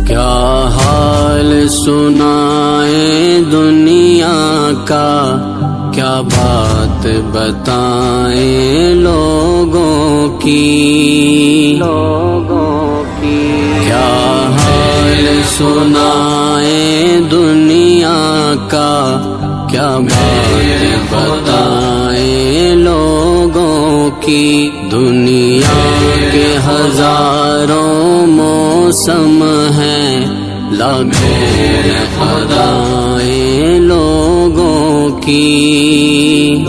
کیا حال سنائیں دنیا کا، کیا بات بتائیں لوگوں کی، کیا حال سنائیں دنیا کا، کیا بات بتائیں لوگوں کی۔ دنیا کے ہزاروں موسم ہیں، لاکھوں ادائیں لوگوں کی۔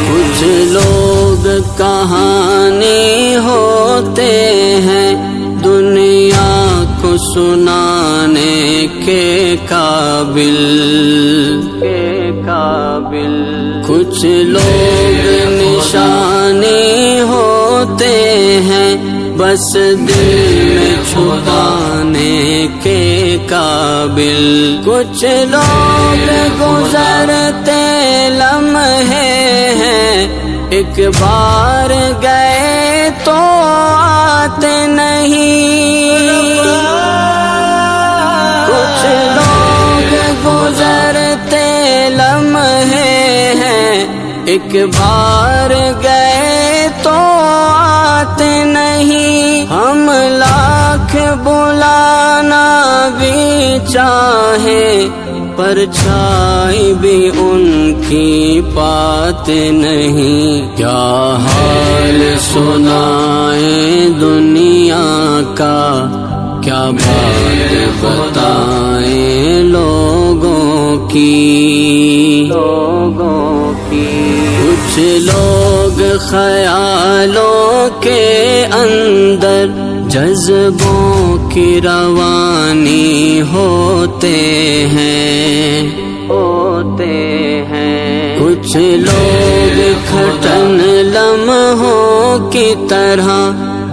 کچھ لوگ کہانی ہوتے ہیں دنیا کو سنانے کے قابل، کچھ لوگ نشانی ہوتے ہیں بس دل میں چھپانے کے قابل، کچھ لوگ گزرتے لمحے ہیں، ایک بار گئے تو آتے نہیں، کچھ لوگ گزرتے لمحے ہیں، ایک بار گئے تو آتے نہیں، ہم لاکھ بلانا بھی چاہیں پرچھائی بھی ان کی پاتے نہیں۔ کیا حال سنائیں دنیا کا، کیا بات بتائیں لوگوں کی۔ کچھ لوگ خیالوں کے اندر جذبوں کی روانی ہوتے ہیں، کچھ لوگ کھٹن لمحوں کی طرح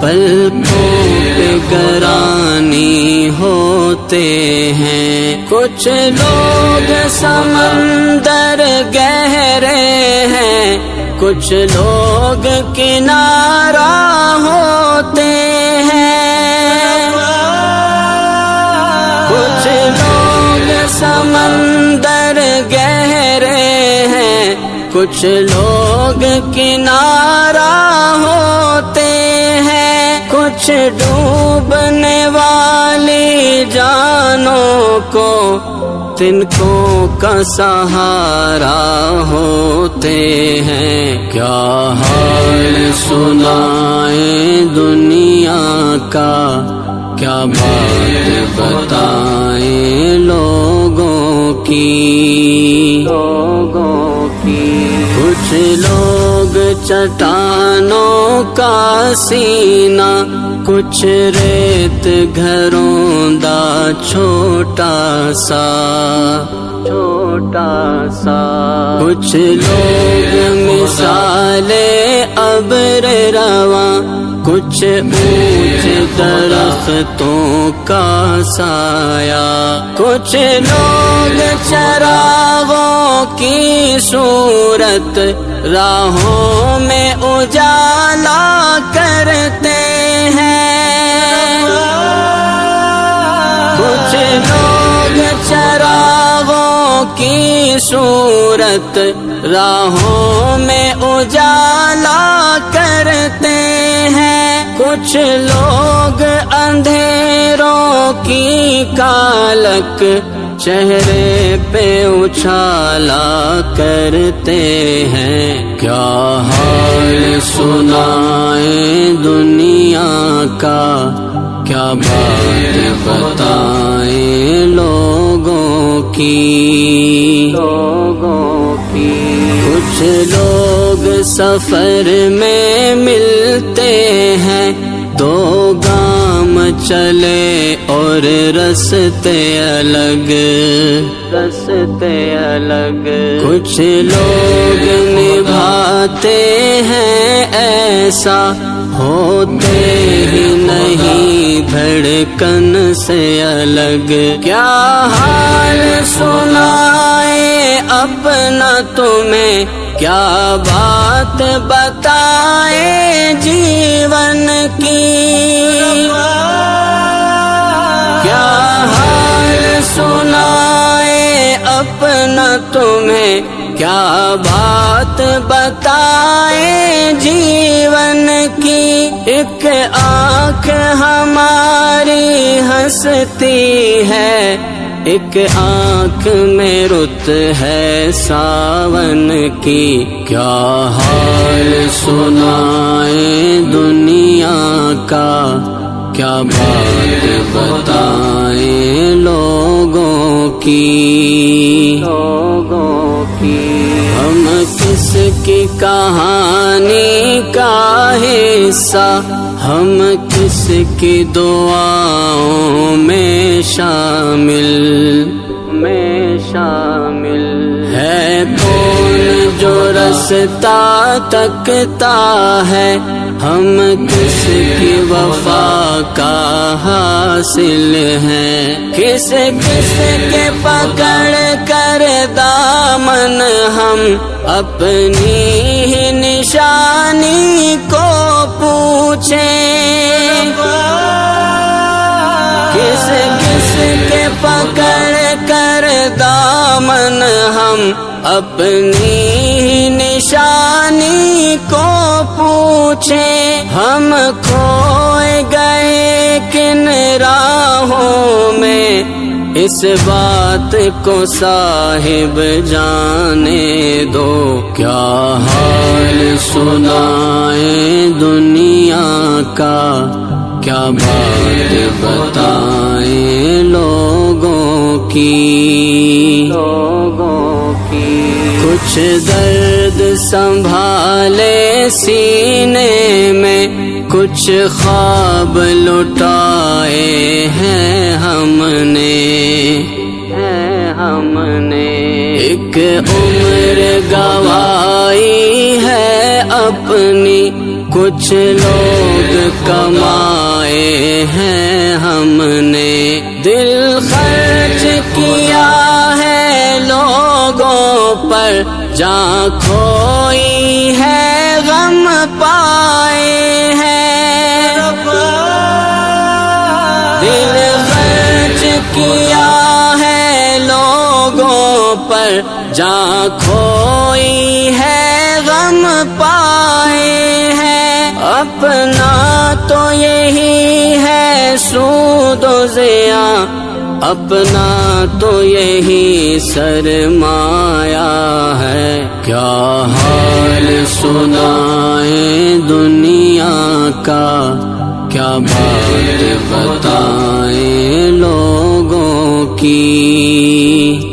پلکوں پہ گرانی ہوتے ہیں، کچھ لوگ سمندر گہرے ہیں، کچھ لوگ کنارہ ہوتے ہیں، کچھ لوگ سمندر گہرے ہیں، کچھ لوگ کنارہ ہوتے ہیں، کچھ ڈوبنے والی جانوں کو تنکوں کا سہارا ہوتے ہیں۔ کیا حال سنائیں دنیا کا، کیا بات بتائیں لوگوں کی۔ کچھ لوگ چٹانوں کا سینہ، کچھ ریت گھروں دا چھوٹا سا، کچھ لوگ مثالیں ابر رواں، کچھ اونچ درختوں کا سایہ، کچھ لوگ چراغوں کی صورت راہوں میں اجالا کرتے ہیں، کچھ لوگ چراغوں کی صورت راہوں میں اجالا کرتے ہیں، کچھ لوگ اندھیروں کی کالک چہرے پہ اچھالا کرتے ہیں۔ کیا حال سنائیں دنیا کا، کیا بات بتائیں لوگوں کی۔ کچھ لوگ سفر میں ملتے ہیں، دو گام چلے اور رستے الگ، کچھ لوگ نبھاتے ہیں ایسا، ہوتے ہی نہیں دھڑکن سے الگ۔ کیا حال سنائے اپنا تمہیں، کیا بات بتائیں جیون کی۔ اپنا تمہیں کیا بات بتائیں جیون کی، ایک آنکھ ہماری ہنستی ہے، ایک آنکھ میں رت ہے ساون کی، کیا حال سنائیں دنیا کا، کیا بات بتائیں لوگوں کی، ہم کس کی کہانی کا حصہ، ہم کس کی دعاؤں میں شامل ہے، کون جو رستہ تکتا ہے، ہم کس کی وفا کا حاصل ہیں، کس کس کے پکڑ کر دامن ہم اپنی ہی نشانی کو پوچھیں، کس کس کے پکڑ کر دامن ہم اپنی ہی نشانی کو پوچھیں، ہم کھوئے گئے کن راہوں میں، اس بات کو صاحب جانے دو، کیا حال سنائیں دنیا کا، کیا بات بتائیں لوگوں کی، کچھ درد سنبھالے سینے میں، کچھ خواب لٹائے ہیں ہم نے، ایک عمر گوائی ہے اپنی، کچھ لوگ کمائے ہیں ہم نے، دل خرچ کیا ہے لوگوں پر، جاں کھوئی ہے غم پائے ہیں، دل خرچ کیا ہے لوگوں پر، جاں کھوئی ہے غم پائے ہیں، اپنا تو یہی ہے سود و زیاں، اپنا تو یہی سرمایہ ہے، کیا حال سنائیں دنیا کا، کیا بات بتائیں لوگوں کی۔